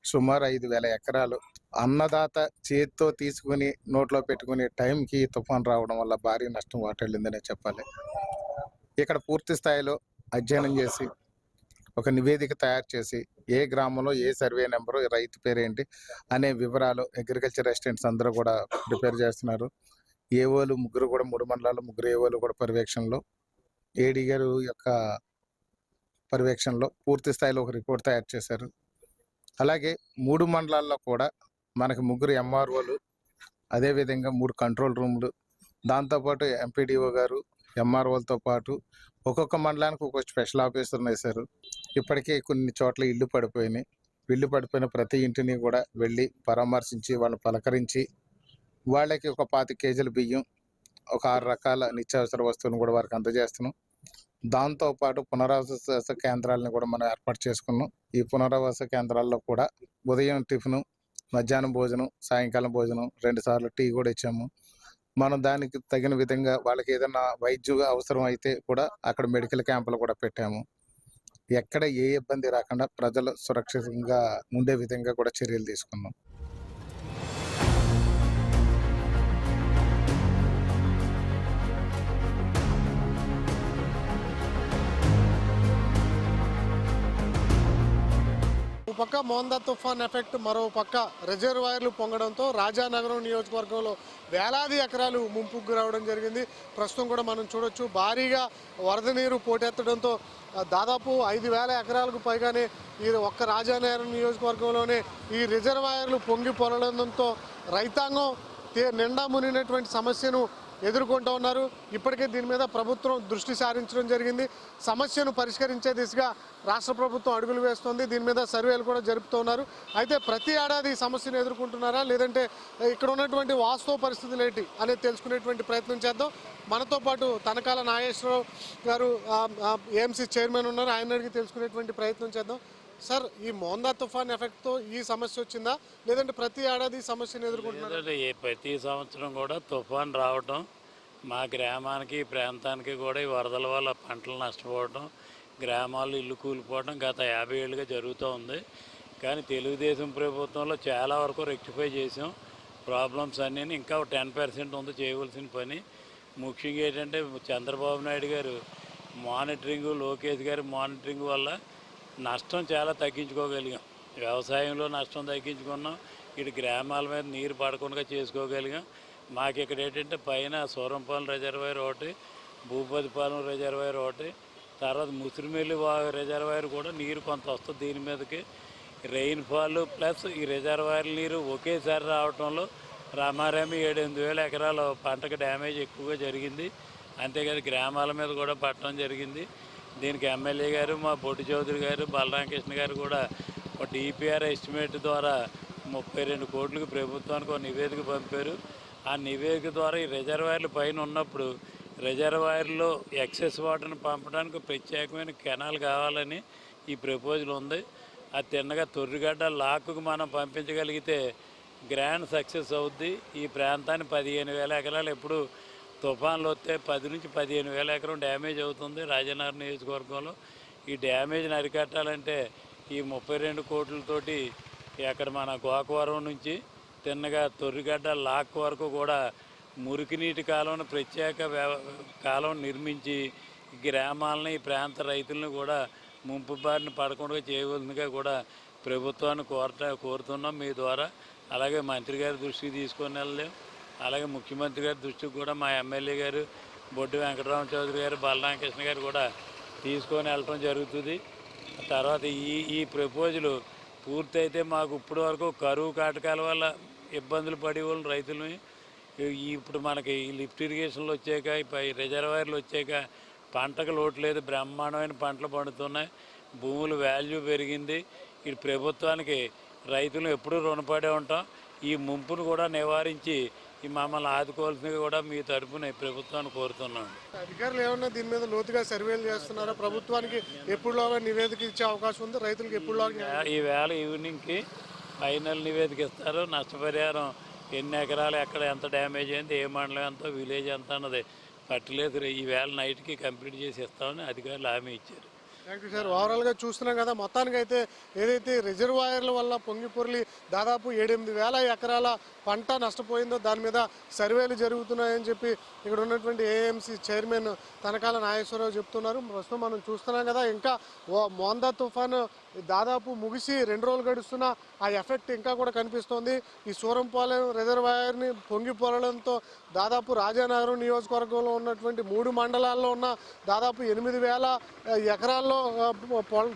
సుమారు 5,000 ఎకరాలు అన్నదాత చేతితో తీసుకుని నోట్లో పెట్టుకునే టైంకి తుఫాను రావడం వల్ల భారీ నష్టం వాటిల్లిందనే చెప్పాలి. ఇక్కడ పూర్తి స్థాయిలో అధ్యయనం చేసి ఒక నివేదిక తయారు చేసి ఏ గ్రామంలో ఏ సర్వే నెంబరు, రైతు పేరేంటి అనే వివరాలు అగ్రికల్చర్ అసిస్టెంట్స్ అందరూ కూడా ప్రిపేర్ చేస్తున్నారు. ఏఓలు 3 కూడా 3 మండలాలు 3 ఏఓలు కూడా పర్యవేక్షణలో, ఏడీ గారు యొక్క పర్యవేక్షణలో పూర్తి స్థాయిలో ఒక రిపోర్ట్ తయారు చేశారు. అలాగే 3 మండలాల్లో కూడా మనకి 3 ఎంఆర్ఓలు, అదేవిధంగా 3 కంట్రోల్ రూమ్లు, దాంతోపాటు ఎంపీడీఓ గారు, ఎంఆర్ఓలతో పాటు ఒక్కొక్క మండలానికి ఒక్కొక్క స్పెషల్ ఆఫీసర్ని వేశారు. ఇప్పటికే కొన్ని చోట్ల ఇల్లు పడిపోయినాయి. ఇల్లు పడిపోయిన ప్రతి ఇంటిని కూడా వెళ్ళి పరామర్శించి వాళ్ళని పలకరించి వాళ్ళకి ఒక 25 కేజీల బియ్యం, ఒక 6 రకాల నిత్యావసర వస్తువులను కూడా వారికి అందజేస్తున్నాం. దాంతోపాటు పునరావాస కేంద్రాలను కూడా మనం ఏర్పాటు చేసుకున్నాం. ఈ పునరావాస కేంద్రాల్లో కూడా ఉదయం టిఫిను, మధ్యాహ్నం భోజనం, సాయంకాలం భోజనం, 2 సార్లు టీ కూడా ఇచ్చాము. మనం దానికి తగిన విధంగా వాళ్ళకి ఏదైనా వైద్య అవసరం అయితే కూడా అక్కడ మెడికల్ క్యాంపులు కూడా పెట్టాము. ఎక్కడ ఏ ఇబ్బంది రాకుండా ప్రజలు సురక్షితంగా ఉండే విధంగా కూడా చర్యలు తీసుకున్నాం. ఒక పక్క మోందా తుఫాన్ ఎఫెక్ట్, మరో పక్క రిజర్వాయర్లు పొంగడంతో రాజానగరం నియోజకవర్గంలో వేలాది ఎకరాలు ముంపుకు రావడం జరిగింది. ప్రస్తుతం కూడా మనం చూడొచ్చు, భారీగా వరద నీరు పోటెత్తడంతో దాదాపు 5,000 ఎకరాలకు పైగానే ఈ ఒక్క రాజానగరం నియోజకవర్గంలోనే ఈ రిజర్వాయర్లు పొంగి పొరలంతో రైతాంగం నిండా మునిగినటువంటి సమస్యను ఎదుర్కొంటూ ఉన్నారు. ఇప్పటికే దీని మీద ప్రభుత్వం దృష్టి సారించడం జరిగింది. సమస్యను పరిష్కరించే దిశగా రాష్ట్ర ప్రభుత్వం అడుగులు వేస్తోంది. దీని మీద సర్వేలు కూడా జరుపుతూ ఉన్నారు. అయితే ప్రతి ఏడాది ఈ సమస్యను ఎదుర్కొంటున్నారా, లేదంటే ఇక్కడ ఉన్నటువంటి వాస్తవ పరిస్థితులు ఏంటి అనేది తెలుసుకునేటువంటి ప్రయత్నం చేద్దాం. మనతో పాటు తనకాల నాగేశ్వరరావు గారు ఏఎంసీ చైర్మన్ ఉన్నారు. ఆయన అడిగి తెలుసుకునేటువంటి ప్రయత్నం చేద్దాం. సార్, ఈ మోందా తుఫాన్ ఎఫెక్ట్తో ఈ సమస్య వచ్చిందా, లేదంటే ప్రతి ఏడాది ఈ సమస్యను ఎదుర్కొంటున్నారా? ప్రతి సంవత్సరం కూడా తుఫాన్ రావటం, మా గ్రామానికి ప్రాంతానికి కూడా ఈ వరదల వల్ల పంటలు నష్టపోవడం, గ్రామాల్లో ఇల్లు కూలిపోవడం గత 50 ఏళ్ళుగా జరుగుతూ ఉంది. కానీ తెలుగుదేశం ప్రభుత్వంలో చాలా వరకు రెక్టిఫై చేసాం. ప్రాబ్లమ్స్ అన్నీ ఇంకా 10% ఉంది చేయవలసిన పని. ముఖ్యంగా ఏంటంటే చంద్రబాబు నాయుడు గారు మానిటరింగ్, లోకేష్ గారి మానిటరింగ్ వల్ల నష్టం చాలా తగ్గించుకోగలిగాం. వ్యవసాయంలో నష్టం తగ్గించుకున్నాం, ఇటు గ్రామాల మీద నీరు పడకుండా చేసుకోగలిగాం. మాకు ఇక్కడ ఏంటంటే పైన సూరంపాలెం రిజర్వాయర్ ఒకటి, భూపతిపాలెం రిజర్వాయర్ ఒకటి, తర్వాత ముసిరిమెల్లి రిజర్వాయర్ కూడా నీరు కొంత వస్తుంది. దీని మీదకి రెయిన్ఫాల్ ప్లస్ ఈ రిజర్వాయర్ నీరు ఒకేసారి రావడంలో రామారామి 7-8 వేల ఎకరాల పంటకు డ్యామేజ్ ఎక్కువగా జరిగింది. అంతేకాదు గ్రామాల మీద కూడా పట్టడం జరిగింది. దీనికి ఎమ్మెల్యే గారు, మా బొడ్డు చౌదరి గారు, బలరామకృష్ణ గారు కూడా ఒక డిపిఆర్ ఎస్టిమేట్ ద్వారా 32 కోట్లకు ప్రభుత్వానికి ఒక నివేదిక పంపారు. ఆ నివేదిక ద్వారా ఈ రిజర్వాయర్లు పైన ఉన్నప్పుడు రిజర్వాయర్లో ఎక్సెస్ వాటర్ని పంపడానికి ప్రత్యేకమైన కెనాల్ కావాలని ఈ ప్రపోజల్ ఉంది. అది తిన్నగా తొర్రిగడ్డ లాక్కు మనం పంపించగలిగితే గ్రాండ్ సక్సెస్ అవుద్ది. ఈ ప్రాంతాన్ని 15,000 ఎకరాలు ఎప్పుడు తుఫాన్లు వస్తే 10 నుంచి 15,000 ఎకరం డ్యామేజ్ అవుతుంది రాజానగరం నియోజకవర్గంలో. ఈ డ్యామేజ్ని అరికట్టాలంటే ఈ 32 కోట్లతోటి అక్కడ మన గోకవరం నుంచి తిన్నగా తొర్రిగడ్డ లాక్ వరకు కూడా మురికి నీటి కాలువను ప్రత్యేక కాలువను నిర్మించి గ్రామాలని, ఈ ప్రాంత రైతులను కూడా ముంపు బారిన పడకుండా చేయవలసిందిగా కూడా ప్రభుత్వాన్ని కోరుతున్నాం మీ ద్వారా. అలాగే మంత్రి గారి దృష్టికి తీసుకొని వెళ్ళలేం, అలాగే ముఖ్యమంత్రి గారి దృష్టికి కూడా మా ఎమ్మెల్యే గారు బొడ్డు వెంకటరామ చౌదరి గారు, బలరామకృష్ణ గారు కూడా తీసుకొని వెళ్ళటం జరుగుతుంది. తర్వాత ఈ ప్రపోజలు పూర్తయితే మాకు ఇప్పటి వరకు కరువు కాటకాల వల్ల ఇబ్బందులు పడేవాళ్ళు రైతులని ఇప్పుడు మనకి ఈ లిఫ్ట్ ఇరిగేషన్లు వచ్చాక, ఈ రిజర్వాయర్లు వచ్చాక పంటకు లోటు లేదు, బ్రహ్మాండమైన పంటలు పండుతున్నాయి, భూముల వాల్యూ పెరిగింది. ఈ ప్రభుత్వానికి రైతులు ఎప్పుడూ రుణపడే ఉంటాం. ఈ ముంపును కూడా నివారించి ఈ మమ్మల్ని ఆదుకోవాల్సిందిగా కూడా మీ తరఫున ప్రభుత్వాన్ని కోరుతున్నాను. అధికారులు ఏమన్నా దీని మీద లోతుగా సర్వేలు చేస్తున్నారా? ప్రభుత్వానికి ఎప్పుడులోగా నివేదిక ఇచ్చే అవకాశం ఉంది? రైతులకు ఎప్పుడులోగా? ఈ వేళ ఈవినింగ్కి ఫైనల్ నివేదిక ఇస్తారు. నష్టపరిహారం ఎన్ని ఎకరాలు, ఎక్కడ ఎంత డ్యామేజ్ అయింది, ఏ మండలం ఎంత, విలేజ్ ఎంత అన్నది పట్టలేదు. ఈ వేళ నైట్కి కంప్లీట్ చేసి ఇస్తామని అధికారులు హామీ ఇచ్చారు. Thank you sir. ఓవరాల్గా చూస్తున్నాం కదా, మొత్తానికి అయితే ఏదైతే రిజర్వాయర్ల వల్ల పొంగి పొర్లి దాదాపు 7-8 వేల ఎకరాల పంట నష్టపోయిందో దాని మీద సర్వేలు జరుగుతున్నాయని చెప్పి ఇక్కడ ఉన్నటువంటి ఏఎంసీ చైర్మన్ తనకాల నాగేశ్వరరావు చెప్తున్నారు. ప్రస్తుతం మనం చూస్తున్నాం కదా, ఇంకా మోందా తుఫాను దాదాపు ముగిసి 2 రోజులు గడుస్తున్న ఆ ఎఫెక్ట్ ఇంకా కూడా కనిపిస్తోంది. ఈ సూరంపాలెం రిజర్వాయర్ని పొంగిపోవడంతో దాదాపు రాజానగరం నియోజకవర్గంలో ఉన్నటువంటి 3 మండలాల్లో ఉన్న దాదాపు 8,000 ఎకరాల్లో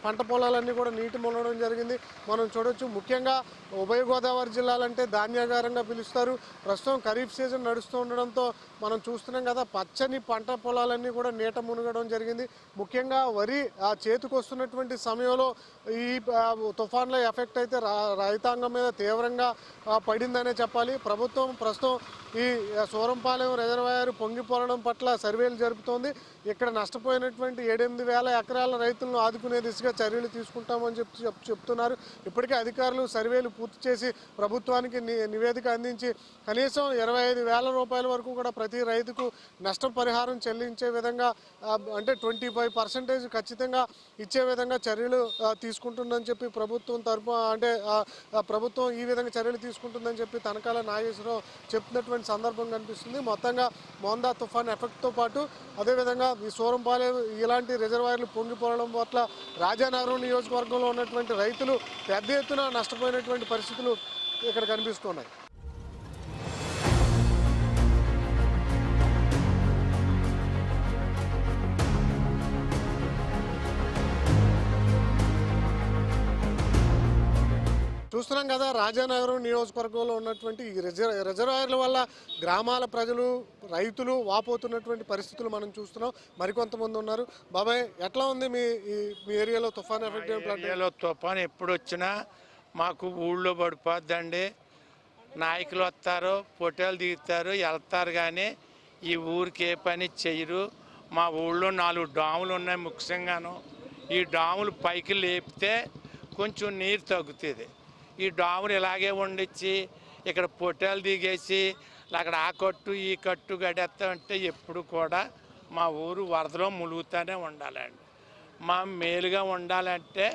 పంట పొలాలన్నీ కూడా నీటి మునగడం జరిగింది. మనం చూడొచ్చు. ముఖ్యంగా ఉభయ గోదావరి జిల్లాలంటే ధాన్యాగారంగా పిలుస్తారు. ప్రస్తుతం ఖరీఫ్ సీజన్ నడుస్తూ ఉండడంతో మనం చూస్తున్నాం కదా, పచ్చని పంట పొలాలన్నీ కూడా నీట మునగడం జరిగింది. ముఖ్యంగా వరి చేతికి వస్తున్నటువంటి సమయంలో ఈ తుఫాన్ల ఎఫెక్ట్ అయితే రైతాంగం మీద తీవ్రంగా పడిందనే చెప్పాలి. ప్రభుత్వం ప్రస్తుతం ఈ సూరంపాలెం రిజర్వాయర్ పొంగిపోవడం పట్ల సర్వేలు జరుపుతోంది. ఇక్కడ నష్టపోయినటువంటి 7-8 ఎకరాల రైతులను ఆదుకునే దిశగా చర్యలు తీసుకుంటామని చెప్తున్నారు. ఇప్పటికే అధికారులు సర్వేలు పూర్తి చేసి ప్రభుత్వానికి నివేదిక అందించి కనీసం 25,000 రూపాయల వరకు కూడా ప్రతి రైతుకు నష్టపరిహారం చెల్లించే విధంగా, అంటే 25% ఖచ్చితంగా ఇచ్చే విధంగా చర్యలు తీసుకుంటుందని చెప్పి ప్రభుత్వం ప్రభుత్వం ఈ విధంగా చర్యలు తీసుకుంటుందని చెప్పి తనకాల నాగేశ్వరరావు చెప్తున్నటువంటి సందర్భం కనిపిస్తుంది. మొత్తంగా మోందా తుఫాన్ ఎఫెక్ట్తో పాటు అదేవిధంగా ఈ సూరంపాలెం ఇలాంటి రిజర్వాయర్లు పొంగిపోవడం పట్ల రాజానగరం నియోజకవర్గంలో ఉన్నటువంటి రైతులు పెద్ద ఎత్తున నష్టపోయినటువంటి పరిస్థితులు ఇక్కడ కనిపిస్తున్నాయి. చూస్తున్నాం కదా, రాజానగరం నియోజకవర్గంలో ఉన్నటువంటి ఈ రిజర్వాయర్ల వల్ల గ్రామాల ప్రజలు, రైతులు వాపోతున్నటువంటి పరిస్థితులు మనం చూస్తున్నాం. మరికొంతమంది ఉన్నారు. బాబాయ్, ఎట్లా ఉంది మీ ఏరియాలో తుఫాన్ ఎఫెక్ట్? ఏరియాలో తుఫాన్ ఎప్పుడు వచ్చినా మాకు ఊళ్ళో పడిపోద్దండి. నాయకులు వస్తారు, ఫోటోలు దిగుతారు, వెళ్తారు, కానీ ఈ ఊరికి ఏ పని చెయ్యరు. మా ఊళ్ళో 4 డాములు ఉన్నాయి. ముఖ్యంగాను ఈ డాములు పైకి లేపితే కొంచెం నీరు తగ్గుతుంది. ఈ డాములు ఇలాగే వండిచ్చి ఇక్కడ పొట్టేలు దిగేసి అక్కడ ఆ కట్టు ఈ కట్టు గడేస్తా ఉంటే ఎప్పుడు కూడా మా ఊరు వరదలో ములుగుతూనే ఉండాలండి. మా మేలుగా ఉండాలంటే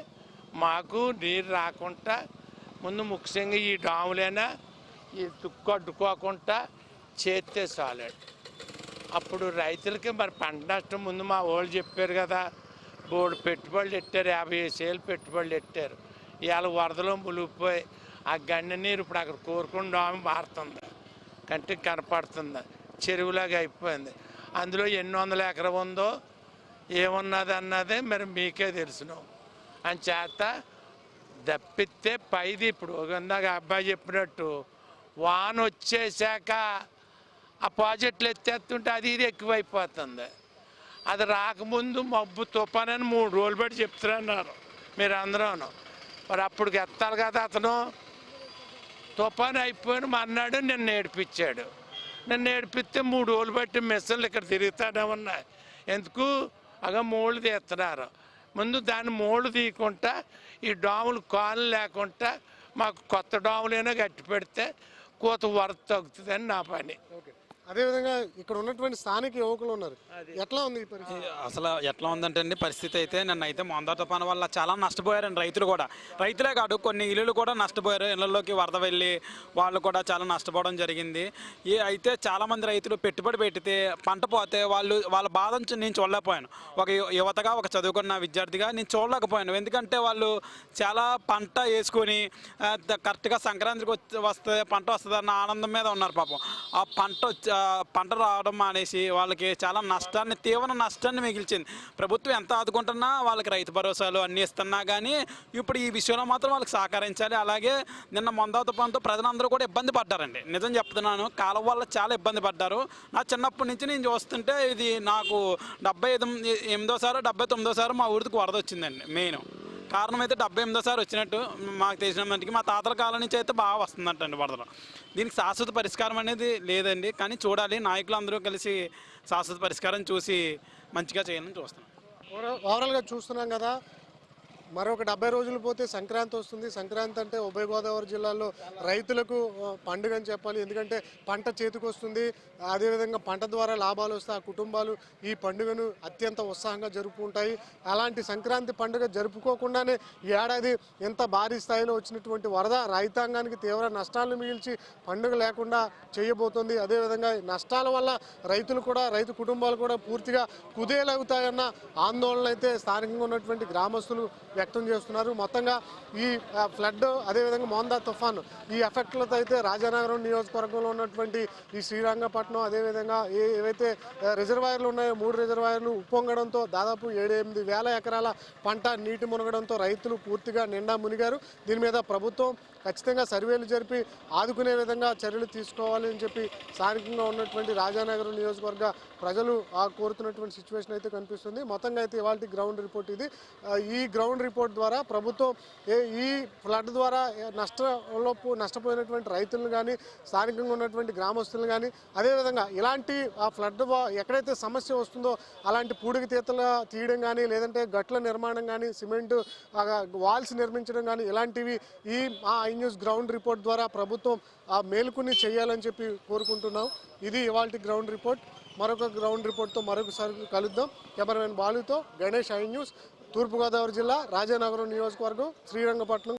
మాకు నీరు రాకుండా ముందు ముఖ్యంగా ఈ డాములైనా ఈ తుక్కు అడ్డుకోకుండా చేస్తే చాలండి. అప్పుడు రైతులకి మరి పంట నష్టం ముందు మా వాళ్ళు చెప్పారు కదా, బోర్డు పెట్టుబడులు పెట్టారు, 50,000 పెట్టుబడులు పెట్టారు. ఇవాళ వరదలో మునిగిపోయి ఆ గండి నీరు ఇప్పుడు అక్కడ కోరుకుని డాము మారుతుంది, కంటికి కనపడుతుంది, చెరువులాగా అయిపోయింది. అందులో ఎన్ని వందల ఎకరం ఉందో ఏమున్నది అన్నది మరి మీకే తెలుసును. అని చేత దప్పితే పైది ఇప్పుడు ఇందాక అబ్బాయి చెప్పినట్టు వాన వచ్చేసాక ఆ ప్రాజెక్టులు ఎత్తేస్తుంటే అది ఇది ఎక్కువైపోతుంది. అది రాకముందు మబ్బు తుఫానని 3 రోజులు బట్టి చెప్తున్నారు మీరు అందరూ. మరి అప్పటికి ఎత్తాలి కదా. అతను తుఫాను అయిపోయిన మన్నాడు నన్ను ఏడిపించాడు. నన్ను ఏడిపిస్తే 3 రోజులు బట్టి మిషన్లు ఇక్కడ తిరుగుతానే ఉన్నాయి. ఎందుకు అగా మోళ్ళు తీస్తున్నారు. ముందు దాన్ని మోళ్ళు తీయకుండా ఈ డాములు కాలు లేకుండా మాకు కొత్త డాములైనా గట్టి పెడితే కోత వరద తగ్గుతుందని నా పని. అదేవిధంగా ఇక్కడ ఉన్నటువంటి స్థానిక యువకులు ఉన్నారు. ఎట్లా ఉంది ఈ పరిస్థితి? అసలు ఎట్లా ఉందంటే అండి పరిస్థితి అయితే నిన్నైతే మోందా తుఫాను వల్ల చాలా నష్టపోయారండి రైతులు కూడా. రైతులే కాదు, కొన్ని ఇళ్ళు కూడా నష్టపోయారు. ఇళ్లలోకి వరద వెళ్ళి వాళ్ళు కూడా చాలా నష్టపోవడం జరిగింది. అయితే చాలామంది రైతులు పెట్టుబడి పెడితే పంట పోతే వాళ్ళ బాధ నేను చూడలేకపోయాను. ఒక యువతగా, ఒక చదువుకున్న విద్యార్థిగా నేను చూడలేకపోయాను. ఎందుకంటే వాళ్ళు చాలా పంట వేసుకొని కరెక్ట్గా సంక్రాంతికి వస్తే పంట వస్తుంది అన్న ఆనందం మీద ఉన్నారు. పాపం ఆ పంట రావడం మానేసి వాళ్ళకి చాలా నష్టాన్ని, తీవ్ర నష్టాన్ని మిగిల్చింది. ప్రభుత్వం ఎంత ఆదుకుంటున్నా వాళ్ళకి రైతు భరోసాలు అన్నీ ఇస్తున్నా కానీ ఇప్పుడు ఈ విషయంలో మాత్రం వాళ్ళకి సహకరించాలి. అలాగే నిన్న మోందా తుఫానుతో ప్రజలందరూ కూడా ఇబ్బంది పడ్డారండి. నిజం చెప్తున్నాను, కాలం వల్ల చాలా ఇబ్బంది పడ్డారు. నా చిన్నప్పటి నుంచి నేను చూస్తుంటే ఇది నాకు 78వ 79వ మా ఊరికి వరద వచ్చిందండి. మెయిన్ కారణం అయితే 78వ వచ్చినట్టు మాకు తెలిసిన మటుకి మా తాతల కాలం నుంచి అయితే బాగా వస్తుందంటండి వరదలు. దీనికి శాశ్వత పరిష్కారం అనేది లేదండి, కానీ చూడాలి. నాయకులు అందరూ కలిసి శాశ్వత పరిష్కారం చూసి మంచిగా చేయాలని చూస్తున్నాం. ఓవరాల్గా చూస్తున్నాం కదా, మరొక 70 రోజులు పోతే సంక్రాంతి వస్తుంది. సంక్రాంతి అంటే ఉభయ గోదావరి జిల్లాలో రైతులకు పండుగ అని చెప్పాలి. ఎందుకంటే పంట చేతికి వస్తుంది, అదేవిధంగా పంట ద్వారా లాభాలు వస్తాయి. ఆ కుటుంబాలు ఈ పండుగను అత్యంత ఉత్సాహంగా జరుపుకుంటాయి. అలాంటి సంక్రాంతి పండుగ జరుపుకోకుండానే ఈ ఏడాది ఎంత భారీ స్థాయిలో వచ్చినటువంటి వరద రైతాంగానికి తీవ్ర నష్టాలను మిగిల్చి పండుగ లేకుండా చేయబోతుంది. అదేవిధంగా నష్టాల వల్ల రైతు కుటుంబాలు కూడా పూర్తిగా కుదేలవుతాయన్న ఆందోళన అయితే స్థానికంగా ఉన్నటువంటి గ్రామస్తులు వ్యక్తం చేస్తున్నారు. మొత్తంగా ఈ ఫ్లడ్ అదేవిధంగా మోందా తుఫాన్ ఈ ఎఫెక్ట్లతో అయితే రాజానగరం నియోజకవర్గంలో ఉన్నటువంటి ఈ శ్రీరంగపట్నం అదేవిధంగా ఏవైతే రిజర్వాయర్లు ఉన్నాయో 3 రిజర్వాయర్లు ఉప్పొంగడంతో దాదాపు 7-8 వేల ఎకరాల పంట నీటి మునగడంతో రైతులు పూర్తిగా నిండా మునిగారు. దీని మీద ప్రభుత్వం ఖచ్చితంగా సర్వేలు జరిపి ఆదుకునే విధంగా చర్యలు తీసుకోవాలి అని చెప్పి స్థానికంగా ఉన్నటువంటి రాజానగరం నియోజకవర్గ ప్రజలు కోరుతున్నటువంటి సిచ్యువేషన్ అయితే కనిపిస్తుంది. మొత్తంగా అయితే ఇవాళ గ్రౌండ్ రిపోర్ట్ ఇది. ఈ గ్రౌండ్ రిపోర్ట్ ద్వారా ప్రభుత్వం ఈ ఫ్లడ్ ద్వారా నష్టపోయినటువంటి రైతులను కానీ స్థానికంగా ఉన్నటువంటి గ్రామస్తులను కానీ అదేవిధంగా ఇలాంటి ఆ ఫ్లడ్ ఎక్కడైతే సమస్య వస్తుందో అలాంటి పూడికి తీతలు తీయడం కానీ లేదంటే గట్ల నిర్మాణం కానీ సిమెంట్ వాల్స్ నిర్మించడం కానీ ఇలాంటివి ఈ న్యూస్ గ్రౌండ్ రిపోర్ట్ ద్వారా ప్రభుత్వం మేలుకుని చేయాలని చెప్పి కోరుకుంటున్నాం. ఇది ఇవాల్టి గ్రౌండ్ రిపోర్ట్. మరొక గ్రౌండ్ రిపోర్ట్తో మరొకసారి కలుద్దాం. కెమెరామెన్ బాలుతో గణేష్, ఐ న్యూస్, తూర్పుగోదావరి జిల్లా రాజానగరం నియోజకవర్గం, శ్రీరంగపట్నం.